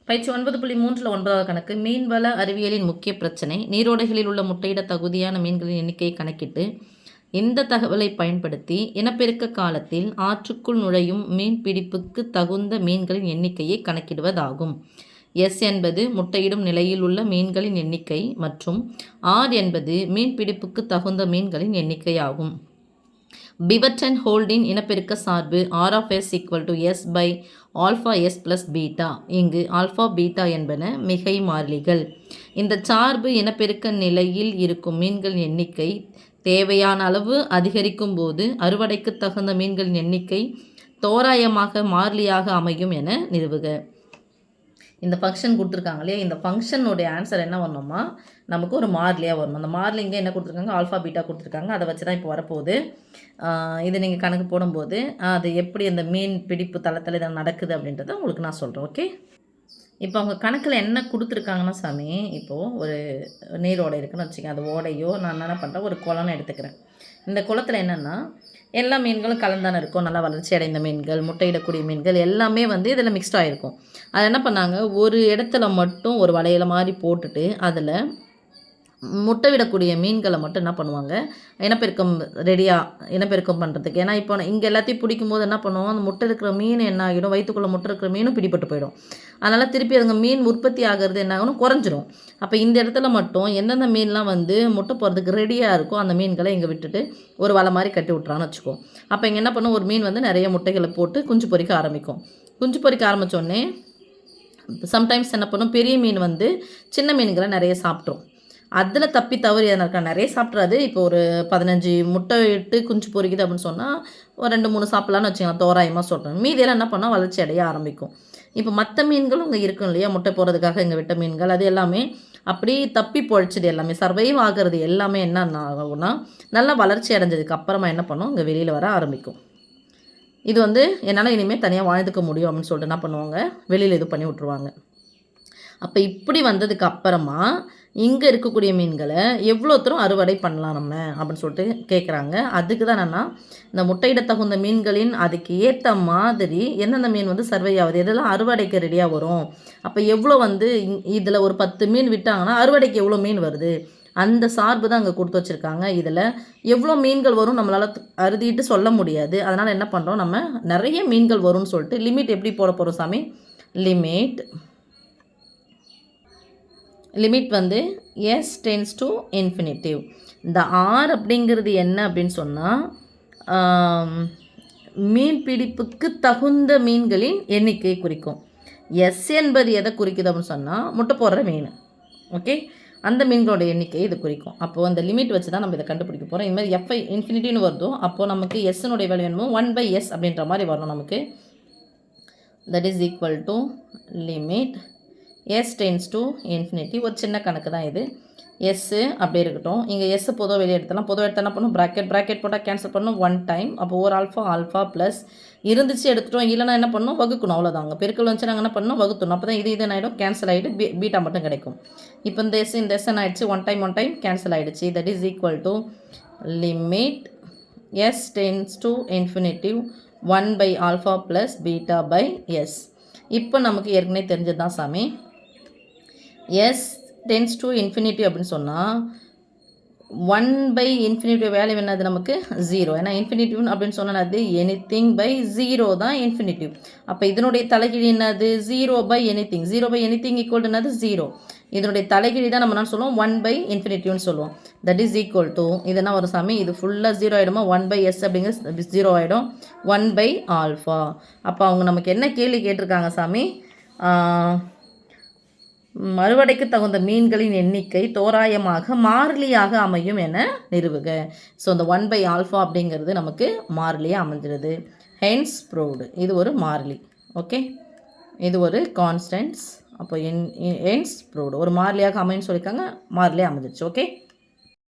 பயிற்சி 9.3 9வது கணக்கு மீன்வள அறிவியலின் முக்கிய பிரச்சனை நீரோடைகளில் உள்ள முட்டையிட தகுதியான மீன்களின் எண்ணிக்கையை கணக்கிட்டு இந்த தகவலை பயன்படுத்தி இனப்பெருக்க காலத்தில் ஆற்றுக்குள் நுழையும் மீன் பிடிப்புக்கு தகுந்த மீன்களின் எண்ணிக்கையை கணக்கிடுவதாகும். எஸ் என்பது முட்டையிடும் நிலையில் உள்ள மீன்களின் எண்ணிக்கை மற்றும் ஆர் என்பது மீன் பிடிப்புக்கு தகுந்த மீன்களின் எண்ணிக்கையாகும். பிவட் அண்ட் ஹோல்டின் இனப்பெருக்க சார்பு R of S equal to S by alpha S plus beta. இங்கு ஆல்ஃபா பீட்டா என்பன மிகை மாறிலிகள். இந்த சார்பு இனப்பெருக்க நிலையில் இருக்கும் மீன்களின் எண்ணிக்கை தேவையான அளவு அதிகரிக்கும் போது அறுவடைக்கு தகுந்த மீன்களின் எண்ணிக்கை தோராயமாக மாறிலியாக அமையும் என நிறுவுக. இந்த ஃபங்க்ஷன் கொடுத்துருக்காங்க இல்லையா, இந்த ஃபங்க்ஷனுடைய ஆன்சர் என்ன வரணுமா, நமக்கு ஒரு மாறிலியாக வரணும். அந்த மாறிலி இங்கே என்ன கொடுத்துருக்காங்க, ஆல்ஃபா பீட்டா கொடுத்துருக்காங்க. அதை வச்சு தான் இப்போ வரப்போகுது. இது நீங்கள் கணக்கு போடும்போது அது எப்படி அந்த மீன் பிடிப்பு தளத்தில் இதை நடக்குது அப்படின்றத உங்களுக்கு நான் சொல்கிறேன். ஓகே, இப்போ அவங்க கணக்கில் என்ன கொடுத்துருக்காங்கன்னா சாமி, இப்போது ஒரு நீரோடை இருக்குதுன்னு வச்சுக்கேன். அது ஓடையோ நான் என்ன பண்ணுறேன், ஒரு குளம்னு எடுத்துக்கிறேன். இந்த குளத்தில் என்னென்னா எல்லா மீன்களும் கலந்தான இருக்கும். நல்லா வளர்ச்சி அடைந்த மீன்கள், முட்டையிடக்கூடிய மீன்கள் எல்லாமே இதில் மிக்ஸ்ட் ஆகிருக்கும். அது என்ன பண்ணாங்க, ஒரு இடத்துல மட்டும் ஒரு வளையலை மாதிரி போட்டுட்டு அதில் முட்டை விடக்கூடிய மீன்களை மட்டும் என்ன பண்ணுவாங்க, இனப்பெருக்கம் இனப்பெருக்கம் பண்ணுறதுக்கு. ஏன்னா இப்போ இங்கே எல்லாத்தையும் பிடிக்கும் போது என்ன பண்ணுவோம், அந்த முட்டை இருக்கிற மீன் என்ன ஆகிடும், வயிற்றுக்குள்ளே முட்டை இருக்கிற மீனும் பிடிப்பட்டு போயிடும். அதனால் திருப்பி அதுங்க மீன் உற்பத்தி ஆகிறது என்ன ஆகணும், குறைஞ்சிரும். அப்போ இந்த இடத்துல மட்டும் எந்தெந்த மீன்லாம் முட்டை போகிறதுக்கு ரெடியாக இருக்கும் அந்த மீன்களை இங்கே விட்டுட்டு ஒரு வலை மாதிரி கட்டி விட்றான்னு வச்சுக்கோ. அப்போ இங்கே என்ன பண்ணும், ஒரு மீன் நிறைய முட்டைகளை போட்டு குஞ்சு பொறிக்க ஆரம்பிக்கும். குஞ்சு பொறிக்க ஆரம்பித்தோடனே சம்டைம்ஸ் என்ன பண்ணும், பெரிய மீன் சின்ன மீன்களை நிறைய சாப்பிட்ரும். அதில் தப்பி தவறி எதனா நிறைய சாப்பிட்றாது. இப்போ ஒரு 15 முட்டை இட்டு குஞ்சு பொறிக்குது அப்படின்னு சொன்னால் ஒரு 2-3 சாப்பிட்லான்னு வச்சுக்கலாம், தோராயமாக சொல்கிறேன். மீதியெல்லாம் என்ன பண்ணால் வளர்ச்சி அடைய ஆரம்பிக்கும். இப்போ மற்ற மீன்களும் இங்கே இருக்கும் இல்லையா, முட்டை போகிறதுக்காக இங்கே விட்ட மீன்கள், அது எல்லாமே அப்படி தப்பி பொழிச்சது எல்லாமே சர்வைவ் ஆகிறது எல்லாமே என்ன ஆகும்னா நல்லா வளர்ச்சி அடைஞ்சதுக்கு அப்புறமா என்ன பண்ணும், இங்கே வெளியில் வர ஆரம்பிக்கும். இது என்னால் இனிமேல் தனியாக வாழ்ந்துக்க முடியும் அப்படின்னு சொல்லிட்டு என்ன பண்ணுவாங்க, வெளியில் இது பண்ணி விட்ருவாங்க. அப்போ இப்படி வந்ததுக்கு அப்புறமா இங்கே இருக்கக்கூடிய மீன்களை எவ்வளோ தூரம் அறுவடை பண்ணலாம் நம்ம அப்படின்னு சொல்லிட்டு கேட்குறாங்க. அதுக்கு தான் என்னென்னா, இந்த முட்டையிட தகுந்த மீன்களின் அதுக்கு ஏற்ற மாதிரி எந்தெந்த மீன் சர்வை ஆகுது, எதெல்லாம் அறுவடைக்கு ரெடியாக வரும், அப்போ எவ்வளோ இதில் ஒரு 10 மீன் விட்டாங்கன்னா அறுவடைக்கு எவ்வளோ மீன் வருது, அந்த சார்பு தான் அங்கே கொடுத்து வச்சுருக்காங்க. இதில் எவ்வளோ மீன்கள் வரும் நம்மளால் அறுதிட்டு சொல்ல முடியாது. அதனால் என்ன பண்ணுறோம், நம்ம நிறைய மீன்கள் வரும்னு சொல்லிட்டு லிமிட் எப்படி போட போகிறோம் சாமி, limit s tends to infinitive. இந்த ஆர் அப்படிங்கிறது என்ன அப்படின்னு சொன்னால் மீன் பிடிப்புக்கு தகுந்த மீன்களின் எண்ணிக்கை குறிக்கும். எஸ் என்பது எதை குறிக்குது அப்படின்னு சொன்னால் முட்டை போடுற மீன். ஓகே, அந்த மீன்களோட எண்ணிக்கை இது குறிக்கும். அப்போது அந்த லிமிட் வச்சு தான் நம்ம இதை கண்டுபிடிக்க போகிறோம். இது மாதிரி எஃப்ஐ இன்ஃபினிட்டின்னு வருதோ அப்போது நமக்கு எஸ்னுடைய வேல்யூ என்னமோ 1/s அப்படின்ற மாதிரி வரணும் நமக்கு. That is equal to limit s tends to infinity. ஒரு சின்ன கணக்கு தான் இது. எஸ்ஸு அப்படி இருக்கட்டும். இங்கே எஸ் பொதுவாக வெளியே எடுத்தலாம். பொதுவாக எடுத்தால் என்ன பண்ணும், ப்ராக்கெட் போட்டால் கேன்சல் பண்ணணும் 1 டைம். அப்போ ஒரு ஆல்ஃபா ப்ளஸ் இருந்துச்சு எடுத்துட்டோம், இல்லைனா என்ன பண்ணணும், வகுக்கணும். அவ்வளோதாங்க. பெருக்கல் வந்துச்சு நாங்கள் என்ன பண்ணணும், வகுத்தணும். அப்போ தான் இது ஆகிடும், கேன்சல் ஆகிட்டு பீட்டா மட்டும் கிடைக்கும். இப்போ இந்த எஸ் என்ன ஆகிடுச்சு, 1 டைம் கேன்சல் ஆகிடுச்சு. That is equal to limit s tends to infinity 1/α plus beta by s. இப்போ நமக்கு ஏற்கனவே தெரிஞ்சது தான் சாமி, s டென்ஸ் டு இன்ஃபினிட்டி அப்படின்னு சொன்னால் 1/∞ வேல்யூ என்னது நமக்கு 0. ஏன்னா இன்ஃபினிட்டிவ் அப்படின்னு சொன்னால் அது எனிதிங் பை 0 தான் இன்ஃபினிட்டிவ். அப்போ இதனுடைய தலைகீழ் என்னது 0/anything. 0/anything ஈக்குவல் என்னது 0. இதனுடைய தலைகீழ் தான் நம்ம என்ன சொல்லுவோம், 1/∞ சொல்லுவோம். தட் இஸ் ஈக்குவல் டு இது என்ன வரும் சாமி, இது ஃபுல்லாக 0 ஆகிடுமா, 1/s அப்படிங்கிறது 0 ஆகிடும், 1/α. அப்போ அவங்க நமக்கு என்ன கேள்வி கேட்டிருக்காங்க சாமி, அறுவடைக்கு தகுந்த மீன்களின் எண்ணிக்கை தோராயமாக மாறிலியாக அமையும் என நிறுவுக. ஸோ இந்த 1/α அப்படிங்கிறது நமக்கு மாறிலியாக அமைஞ்சிருது. Hence proved. இது ஒரு மாறிலி. ஓகே, இது ஒரு கான்ஸ்டன்ட்ஸ். அப்போ ஹென்ஸ் ப்ரூவ்டு ஒரு மாறிலியாக அமைன்னு சொல்லியிருக்காங்க, மாறிலியாக அமைஞ்சிருச்சு. ஓகே.